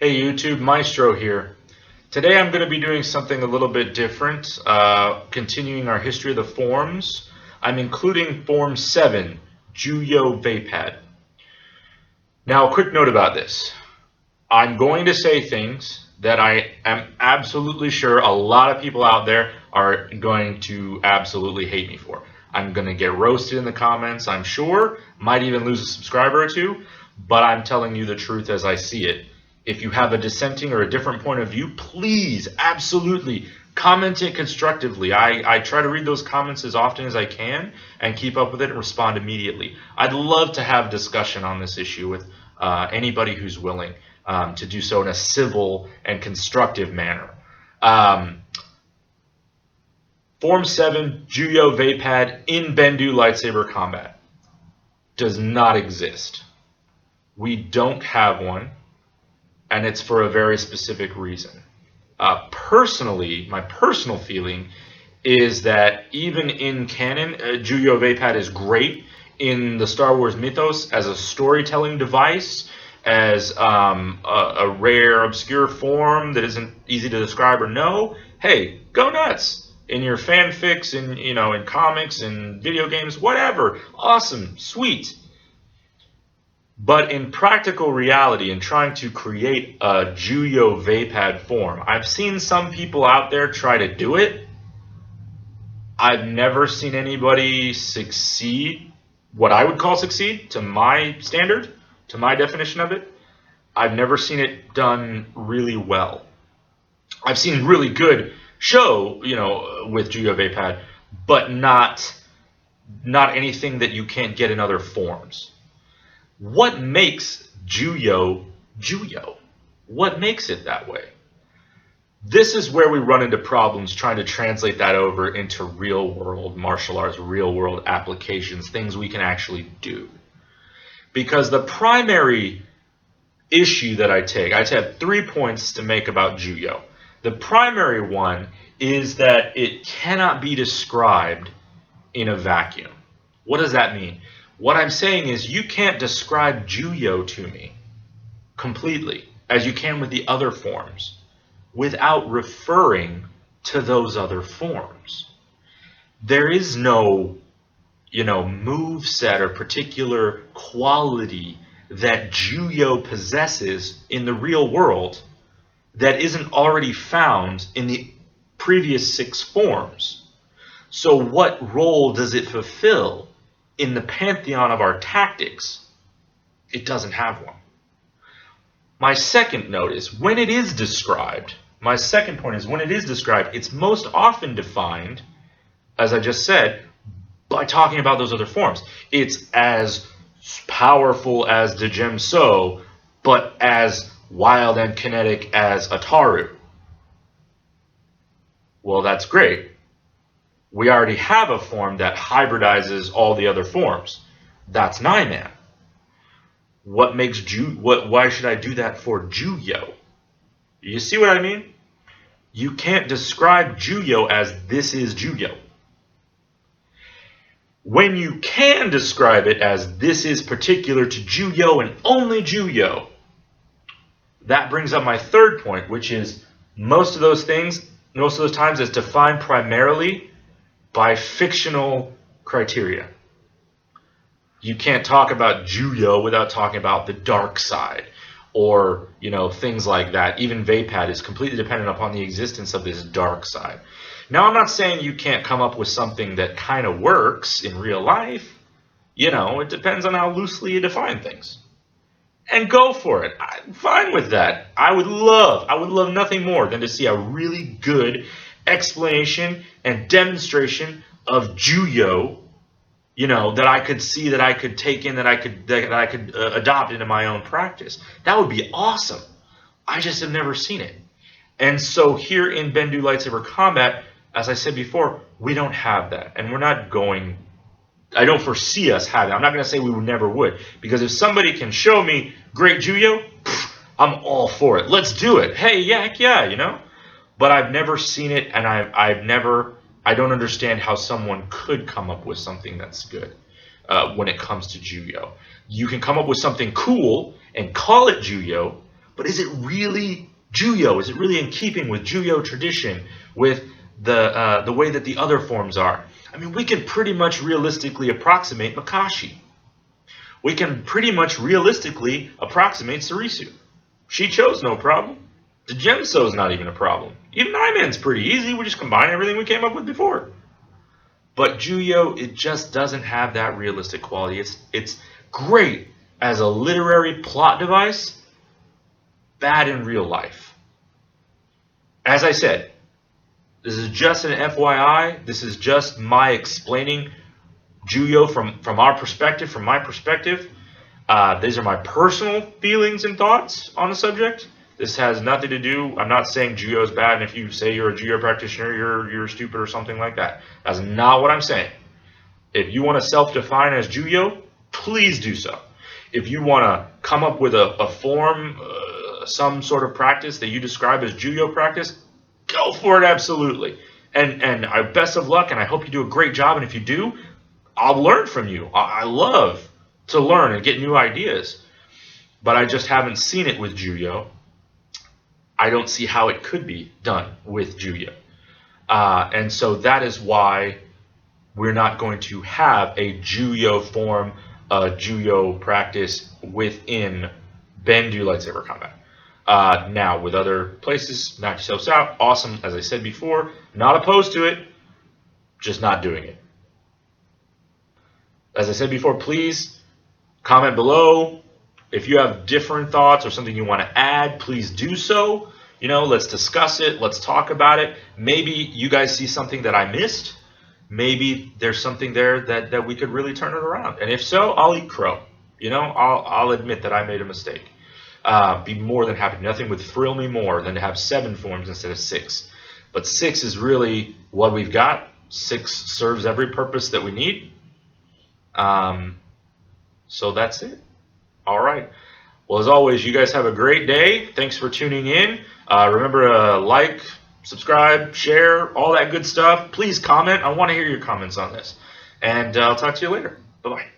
Hey YouTube, Maestro here. Today I'm going to be doing something a little bit different, continuing our history of the forms. I'm including Form 7, Juyo Vapad. Now a quick note about this. I'm going to say things that I am absolutely sure a lot of people out there are going to absolutely hate me for. I'm going to get roasted in the comments, I'm sure. Might even lose a subscriber or two, but I'm telling you the truth as I see it. If you have a dissenting or a different point of view, please, absolutely, comment it constructively. I try to read those comments as often as I can and keep up with it and respond immediately. I'd love to have discussion on this issue with anybody who's willing to do so in a civil and constructive manner. Form 7, Juyo Vapad in Bendu Lightsaber Combat does not exist. We don't have one. And it's for a very specific reason. Personally, my personal feeling is that even in canon, Juyo Vapad is great in the Star Wars mythos as a storytelling device, as a rare, obscure form that isn't easy to describe or know. Hey, go nuts! In your fanfics, in comics, in video games, whatever. Awesome, sweet. But in practical reality, in trying to create a Juyo Vapad form, I've seen some people out there try to do it. I've never seen anybody succeed, what I would call succeed, to my standard, to my definition of it. I've never seen it done really well. I've seen really good show, with Juyo Vapad, but not anything that you can't get in other forms. What makes Juyo Juyo? What makes it that way? This is where we run into problems trying to translate that over into real world martial arts, real world applications, things we can actually do. Because the primary issue that I have 3 points to make about Juyo. The primary one is that it cannot be described in a vacuum. What does that mean? What I'm saying is you can't describe Juyo to me completely, as you can with the other forms, without referring to those other forms. There is no, move set or particular quality that Juyo possesses in the real world that isn't already found in the previous 6 forms. So what role does it fulfill in the pantheon of our tactics? It doesn't have one. My second note is when it is described, my second point is when it is described, it's most often defined, as I just said, by talking about those other forms. It's as powerful as the Gem So, but as wild and kinetic as Ataru. Well, that's great. We already have a form that hybridizes all the other forms. That's Nyman. What makes why should I do that for Juyo? You see what I mean? You can't describe Juyo as this is Juyo. When you can describe it as this is particular to Juyo and only Juyo, that brings up my third point, which is most of those times it's defined primarily by fictional criteria. You can't talk about Juyo without talking about the dark side or, things like that. Even Vapad is completely dependent upon the existence of this dark side. Now, I'm not saying you can't come up with something that kind of works in real life. It depends on how loosely you define things. And go for it. I'm fine with that. I would love nothing more than to see a really good explanation and demonstration of Juyo, that I could see, that I could take in, that I could adopt into my own practice. That would be awesome. I just have never seen it. And so here in Bendu Lightsaber Combat, as I said before, we don't have that. And I don't foresee us having it. I'm not going to say we never would. Because if somebody can show me great Juyo, I'm all for it. Let's do it. Hey, heck yeah, But I've never seen it, and I don't understand how someone could come up with something that's good when it comes to Juyo. You can come up with something cool and call it Juyo, But is it really Juyo? Is it really in keeping with Juyo tradition, with the way that the other forms are? I mean, we can pretty much realistically approximate Makashi. We can pretty much realistically approximate Sarisu. She chose no problem. The Gemso's not even a problem. Even Nine-Man's pretty easy. We just combine everything we came up with before. But Juyo, it just doesn't have that realistic quality. It's great as a literary plot device, bad in real life. As I said, this is just an FYI. This is just my explaining Juyo from our perspective, from my perspective. These are my personal feelings and thoughts on the subject. This has nothing to do, I'm not saying Juyo is bad, and if you say you're a Juyo practitioner, you're stupid or something like that. That's not what I'm saying. If you want to self-define as Juyo, please do so. If you want to come up with a form, some sort of practice that you describe as Juyo practice, go for it, absolutely. And best of luck, and I hope you do a great job, and if you do, I'll learn from you. I love to learn and get new ideas. But I just haven't seen it with Juyo. I don't see how it could be done with Juyo. And so that is why we're not going to have a Juyo form, a Juyo practice within Bendu lightsaber combat. Now, with other places, knock yourselves out. Awesome, as I said before. Not opposed to it, just not doing it. As I said before, please comment below. If you have different thoughts or something you want to add, please do so. You know, let's discuss it. Let's talk about it. Maybe you guys see something that I missed. Maybe there's something there that we could really turn it around. And if so, I'll eat crow. You know, I'll admit that I made a mistake. Be more than happy. Nothing would thrill me more than to have 7 forms instead of 6. But 6 is really what we've got. 6 serves every purpose that we need. So that's it. All right. Well, as always, you guys have a great day. Thanks for tuning in. Remember to like, subscribe, share, all that good stuff. Please comment. I want to hear your comments on this. And I'll talk to you later. Bye-bye.